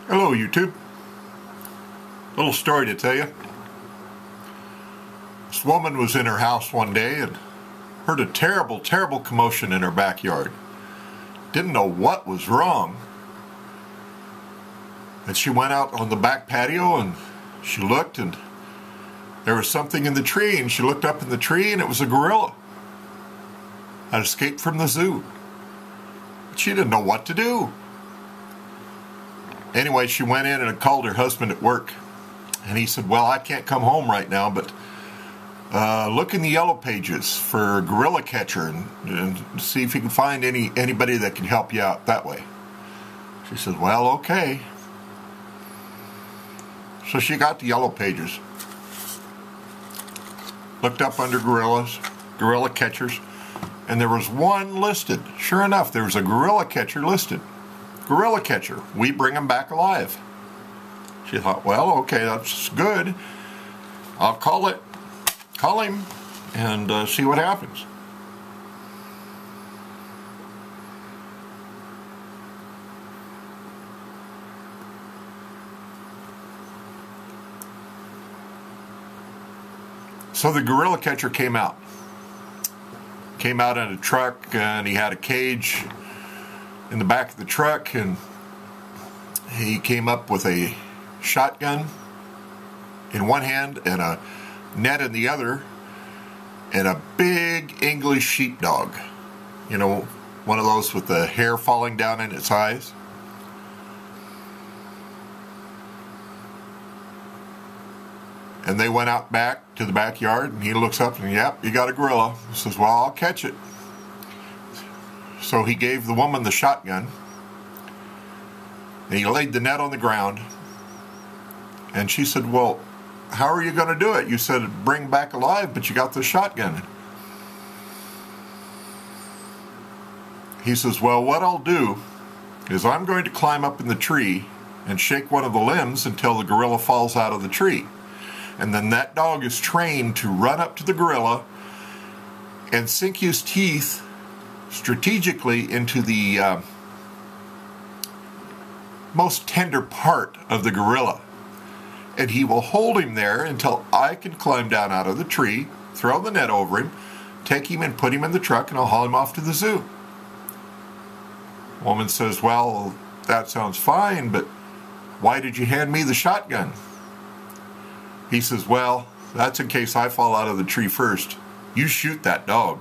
Hello YouTube. Little story to tell you. This woman was in her house one day and heard a terrible commotion in her backyard. Didn't know what was wrong. And she went out on the back patio and she looked, and there was something in the tree, and she looked up in the tree and it was a gorilla. Had escaped from the zoo. But she didn't know what to do. Anyway, she went in and called her husband at work. And he said, well, I can't come home right now, but look in the yellow pages for a gorilla catcher and see if you can find anybody that can help you out that way. She said, well, okay. So she got the yellow pages. Looked up under gorilla catchers, and there was one listed. Sure enough, there was a gorilla catcher listed. Gorilla catcher, we bring him back alive. She thought, well, okay, that's good. I'll call him and see what happens. So the gorilla catcher came out. Came out in a truck, and he had a cage in the back of the truck, and he came up with a shotgun in one hand and a net in the other, and a big English sheepdog. You know, one of those with the hair falling down in its eyes. And they went out back to the backyard, and he looks up and, yep, you got a gorilla. He says, well, I'll catch it. So he gave the woman the shotgun, and he laid the net on the ground. And she said, well, how are you going to do it? You said bring back alive, but you got the shotgun. He says, well, what I'll do is I'm going to climb up in the tree and shake one of the limbs until the gorilla falls out of the tree. And then that dog is trained to run up to the gorilla and sink his teeth strategically into the most tender part of the gorilla. And he will hold him there until I can climb down out of the tree, throw the net over him, take him and put him in the truck, and I'll haul him off to the zoo. Woman says, well, that sounds fine, but why did you hand me the shotgun? He says, well, that's in case I fall out of the tree first. You shoot that dog.